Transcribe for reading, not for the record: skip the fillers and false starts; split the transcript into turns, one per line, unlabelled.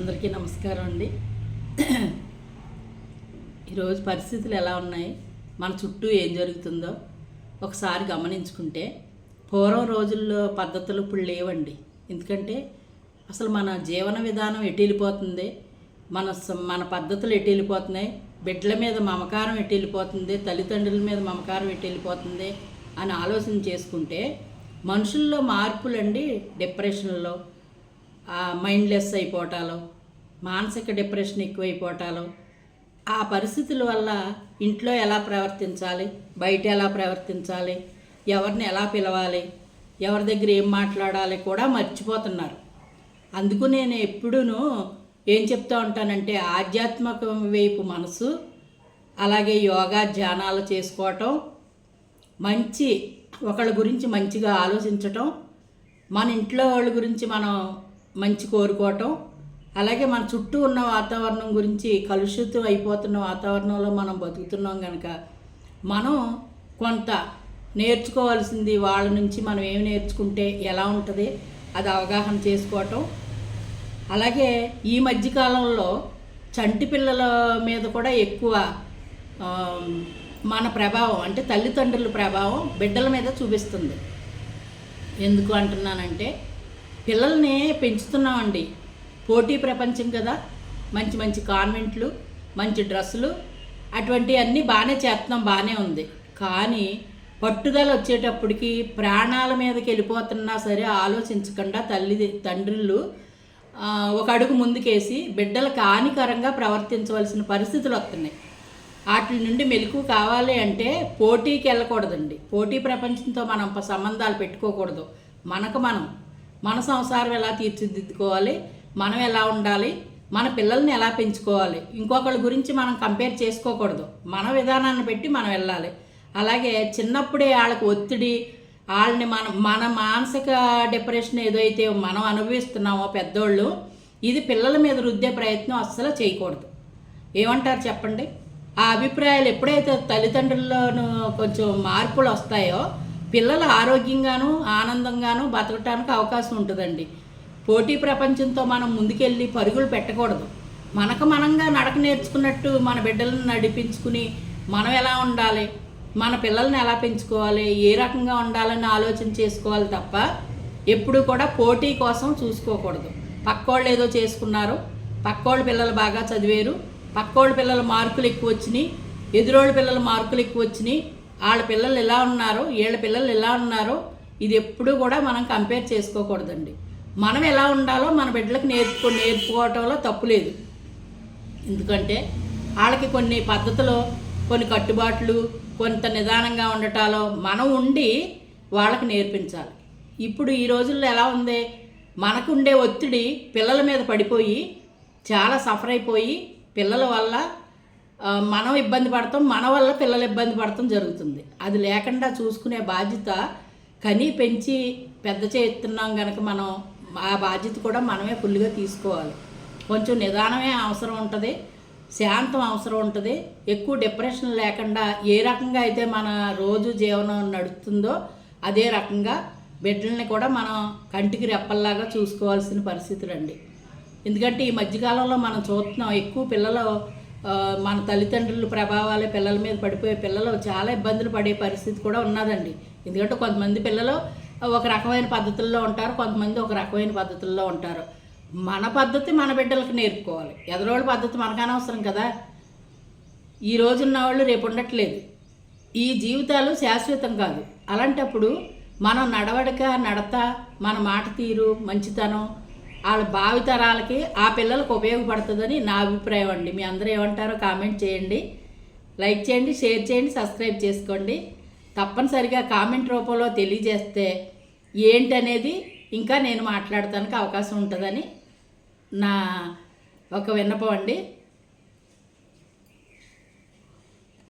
అందరికీ నమస్కారం అండి. ఈరోజు పరిస్థితులు ఎలా ఉన్నాయి, మన చుట్టూ ఏం జరుగుతుందో ఒకసారి గమనించుకుంటే పూర్వం రోజుల్లో పద్ధతులు ఇప్పుడు లేవండి. ఎందుకంటే అసలు మన జీవన విధానం ఎటు వెళ్ళిపోతుంది, మన పద్ధతులు ఎటు వెళ్ళిపోతున్నాయి, బిడ్డల మీద మమకారం ఎటు వెళ్ళిపోతుంది, తల్లిదండ్రుల మీద మమకారం ఎటు వెళ్ళిపోతుంది అని ఆలోచన చేసుకుంటే మనుషుల్లో మార్పులండి. డిప్రెషన్లో మైండ్లెస్ అయిపోవటాలు, మానసిక డిప్రెషన్ ఎక్కువైపోవటాలు, ఆ పరిస్థితుల వల్ల ఇంట్లో ఎలా ప్రవర్తించాలి, బయట ఎలా ప్రవర్తించాలి, ఎవరిని ఎలా పిలవాలి, ఎవరి దగ్గర ఏం మాట్లాడాలి కూడా మర్చిపోతున్నారు. అందుకు నేను ఎప్పుడూను ఏం చెప్తూ ఉంటానంటే ఆధ్యాత్మిక వైపు మనసు, అలాగే యోగా ధ్యానాలు చేసుకోవటం, మంచి ఒకళ్ళ గురించి మంచిగా ఆలోచించటం, మన ఇంట్లో వాళ్ళ గురించి మనం మంచి కోరుకోవటం, అలాగే మన చుట్టూ ఉన్న వాతావరణం గురించి కలుషితం అయిపోతున్న వాతావరణంలో మనం బతుకుతున్నాం కనుక మనం కొంత నేర్చుకోవాల్సింది వాళ్ళ నుంచి మనం ఏమి నేర్చుకుంటే ఎలా ఉంటుంది అది అవగాహన చేసుకోవటం. అలాగే ఈ మధ్యకాలంలో చంటి పిల్లల మీద కూడా ఎక్కువ మన ప్రభావం అంటే తల్లిదండ్రుల ప్రభావం బిడ్డల మీద చూపిస్తుంది. ఎందుకు అంటున్నానంటే పిల్లల్ని పెంచుతున్నామండి. పోటీ ప్రపంచం కదా, మంచి మంచి కాన్వెంట్లు, మంచి డ్రెస్సులు, అటువంటివన్నీ బాగానే చేస్తున్నాం, బాగానే ఉంది. కానీ పట్టుదల వచ్చేటప్పటికి ప్రాణాల మీదకి వెళ్ళిపోతున్నా సరే ఆలోచించకుండా తండ్రులు ఒక అడుగు ముందుకేసి బిడ్డలకు హానికరంగా ప్రవర్తించవలసిన పరిస్థితులు వస్తున్నాయి. వాటి నుండి మెలకు కావాలి అంటే పోటీకి వెళ్ళకూడదండి. పోటీ ప్రపంచంతో మనం సంబంధాలు పెట్టుకోకూడదు. మన సంసారం ఎలా తీర్చిదిద్దుకోవాలి, మనం ఎలా ఉండాలి, మన పిల్లల్ని ఎలా పెంచుకోవాలి, ఇంకొకళ్ళ గురించి మనం కంపేర్ చేసుకోకూడదు. మన విధానాన్ని పెట్టి మనం వెళ్ళాలి. అలాగే చిన్నప్పుడే వాళ్ళకి ఒత్తిడి, వాళ్ళని మన మానసిక డిప్రెషన్ ఏదైతే మనం అనుభవిస్తున్నామో పెద్దోళ్ళు, ఇది పిల్లల మీద రుద్దే ప్రయత్నం అస్సలు చేయకూడదు. ఏమంటారు చెప్పండి? ఆ అభిప్రాయాలు ఎప్పుడైతే తల్లిదండ్రుల్లోనూ కొంచెం మార్పులు వస్తాయో పిల్లలు ఆరోగ్యంగాను ఆనందంగాను బతకటానికి అవకాశం ఉంటుందండి. పోటీ ప్రపంచంతో మనం ముందుకెళ్ళి పరుగులు పెట్టకూడదు. మనంగా నడక నేర్చుకున్నట్టు మన బిడ్డలను నడిపించుకుని మనం ఎలా ఉండాలి, మన పిల్లల్ని ఎలా పెంచుకోవాలి, ఏ రకంగా ఉండాలని ఆలోచన చేసుకోవాలి తప్ప ఎప్పుడు కూడా పోటీ కోసం చూసుకోకూడదు. పక్కోళ్ళు ఏదో చేసుకున్నారు, పక్కోళ్ళ పిల్లలు బాగా చదివారు, పక్కోళ్ళ పిల్లల మార్కులు ఎక్కువ వచ్చినాయి, ఎదురోళ్ళ పిల్లల మార్కులు ఎక్కువ వచ్చినాయి, వాళ్ళ పిల్లలు ఎలా ఉన్నారో వీళ్ళ పిల్లలు ఎలా ఉన్నారో ఇది ఎప్పుడూ కూడా మనం కంపేర్ చేసుకోకూడదండి. మనం ఎలా ఉండాలో మన బిడ్డలకు నేర్పుకోవటంలో తప్పు లేదు. ఎందుకంటే వాళ్ళకి కొన్ని పద్ధతులు, కొన్ని కట్టుబాట్లు, కొంత నిదానంగా ఉండటాలో మనం ఉండి వాళ్ళకి నేర్పించాలి. ఇప్పుడు ఈ రోజుల్లో ఎలా ఉంది, మనకు ఉండే ఒత్తిడి పిల్లల మీద పడిపోయి చాలా సఫర్ అయిపోయి పిల్లల వల్ల మనం ఇబ్బంది పడతాం, మన వల్ల పిల్లలు ఇబ్బంది పడతాం జరుగుతుంది. అది లేకుండా చూసుకునే బాధ్యత కని పెంచి పెద్ద చేస్తున్నాం కనుక మనం ఆ బాధ్యత కూడా మనమే ఫుల్గా తీసుకోవాలి. కొంచెం నిదానమే అవసరం ఉంటుంది, శాంతం అవసరం ఉంటుంది. ఎక్కువ డిప్రెషన్ లేకుండా ఏ రకంగా అయితే మన రోజు జీవనం నడుస్తుందో అదే రకంగా బిడ్డల్ని కూడా మనం కంటికి రెప్పల్లాగా చూసుకోవాల్సిన పరిస్థితులు అండి. ఎందుకంటే ఈ మధ్యకాలంలో మనం చూస్తున్నాం ఎక్కువ పిల్లలు మన తల్లిదండ్రుల ప్రభావాలే పిల్లల మీద పడిపోయే పిల్లలు చాలా ఇబ్బందులు పడే పరిస్థితి కూడా ఉన్నదండి. ఎందుకంటే కొంతమంది పిల్లలు ఒక రకమైన పద్ధతుల్లో ఉంటారు, కొంతమంది ఒక రకమైన పద్ధతుల్లో ఉంటారు. మన పద్ధతి మన బిడ్డలకు నేర్పుకోవాలి. ఎదరోళ్ళ పద్ధతి మనకు అనవసరం కదా. ఈ రోజున్న వాళ్ళు రేపు ఉండట్లేదు. ఈ జీవితాలు శాశ్వతం కాదు. అలాంటప్పుడు మనం నడత, మన మాట తీరు, మంచితనం వాళ్ళ భావితరాలకి ఆ పిల్లలకు ఉపయోగపడుతుందని నా అభిప్రాయం అండి. మీ అందరూ ఏమంటారో కామెంట్ చేయండి, లైక్ చేయండి, షేర్ చేయండి, సబ్స్క్రైబ్ చేసుకోండి. తప్పనిసరిగా కామెంట్ రూపంలో తెలియజేస్తే ఏంటనేది ఇంకా నేను మాట్లాడటానికి అవకాశం ఉంటుందని నా ఒక విన్నపం అండి.